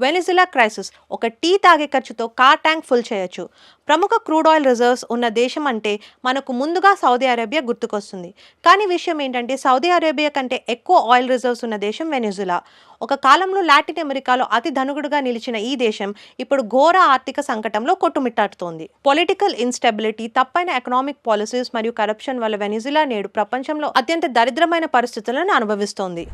Venezuela crisis. ఒక tea తాగే ఖర్చుతో కార్ ట్యాంక్ ఫుల్ చేయొచ్చు. ప్రముఖ క్రూడ్ ఆయిల్ రిజర్వ్స్ ఉన్న దేశం అంటే మనకు ముందుగా సౌదీ అరేబియా గుర్తుకొస్తుంది. కానీ విషయం ఏంటంటే సౌదీ అరేబియా కంటే ఎక్కువ ఆయిల్ రిజర్వ్స్ ఉన్న దేశం వెనిజులా. ఒక కాలంలో లాటిన్ అమెరికాలో అతి ధనుగుడుగా నిలిచిన ఈ దేశం ఇప్పుడు ఘోర ఆర్థిక సంకటంలో కొట్టుమిట్టాడుతోంది. పొలిటికల్ ఇన్స్టెబిలిటీ, తప్పైన ఎకనామిక్ పాలసీస్ మరియు కరప్షన్ వల్ల వెనిజులా నేడు ప్రపంచంలో అత్యంత దరిద్రమైన పరిస్థితులను అనుభవిస్తోంది.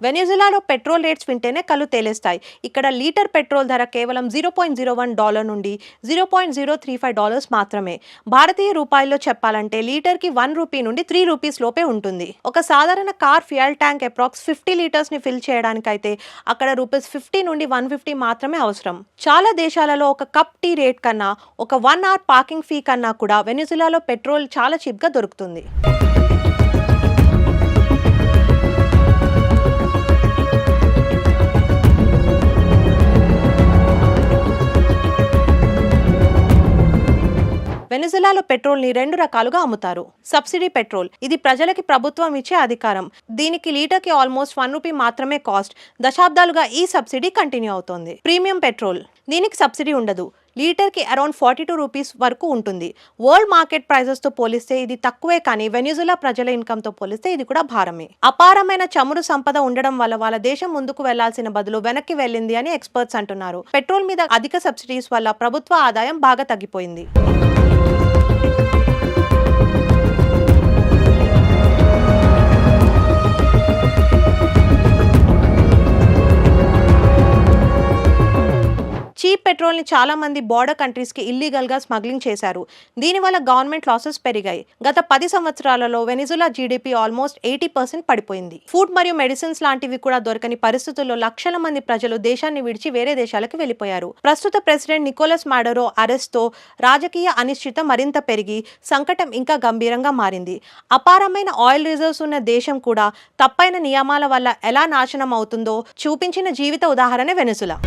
వెనిజులాలో పెట్రోల్ రేట్స్ వింటేనే కళ్ళు తేలేస్తాయి. ఇక్కడ లీటర్ పెట్రోల్ ధర కేవలం $0.01 నుండి $0.035 మాత్రమే. భారతీయ రూపాయల్లో చెప్పాలంటే లీటర్కి ₹1 నుండి ₹3 లోపే ఉంటుంది. ఒక సాధారణ కార్ ఫ్యూయల్ ట్యాంక్ అప్రాక్స్ 50 లీటర్స్ని ఫిల్ చేయడానికైతే అక్కడ ₹50 నుండి $150 మాత్రమే అవసరం. చాలా దేశాలలో ఒక కప్ టీ రేట్ కన్నా, ఒక 1 అవర్ పార్కింగ్ ఫీ కన్నా కూడా వెనిజులాలో పెట్రోల్ చాలా చీప్గా దొరుకుతుంది. వెనిజులాలో పెట్రోల్ని 2 రకాలుగా అమ్ముతారు. సబ్సిడీ పెట్రోల్, ఇది ప్రజలకి ప్రభుత్వం ఇచ్చే అధికారం. దీనికి లీటర్కి ఆల్మోస్ట్ ₹1 మాత్రమే కాస్ట్. దశాబ్దాలుగా ఈ సబ్సిడీ కంటిన్యూ అవుతోంది. ప్రీమియం పెట్రోల్, దీనికి సబ్సిడీ ఉండదు. లీటర్కి అరౌండ్ ₹42 వరకు ఉంటుంది. వరల్డ్ మార్కెట్ ప్రైజెస్తో పోలిస్తే ఇది తక్కువే, కానీ వెనిజులా ప్రజల ఇన్కమ్తో పోలిస్తే ఇది కూడా భారమే. అపారమైన చమురు సంపద ఉండడం వల్ల వాళ్ళ దేశం ముందుకు వెళ్లాల్సిన బదులు వెనక్కి వెళ్ళింది అని ఎక్స్పర్ట్స్ అంటున్నారు. పెట్రోల్ మీద అధిక సబ్సిడీస్ వల్ల ప్రభుత్వ ఆదాయం బాగా తగ్గిపోయింది. చీప్ పెట్రోల్ని చాలా మంది బార్డర్ కంట్రీస్కి ఇల్లీగల్గా స్మగ్లింగ్ చేశారు. దీనివల్ల గవర్నమెంట్ లాసెస్ పెరిగాయి. గత 10 సంవత్సరాలలో వెనిజులా జీడిపి ఆల్మోస్ట్ 80% పడిపోయింది. ఫుడ్ మరియు మెడిసిన్స్ లాంటివి కూడా దొరకని పరిస్థితుల్లో లక్షల మంది ప్రజలు దేశాన్ని విడిచి వేరే దేశాలకు వెళ్లిపోయారు. ప్రస్తుత ప్రెసిడెంట్ నికోలస్ మాడురో అరెస్ట్తో రాజకీయ అనిశ్చిత మరింత పెరిగి సంకటం ఇంకా గంభీరంగా మారింది. అపారమైన ఆయిల్ రిజర్వ్స్ ఉన్న దేశం కూడా తప్పైన నియమాల వల్ల ఎలా నాశనం అవుతుందో చూపించిన జీవిత ఉదాహరణ వెనిజులా.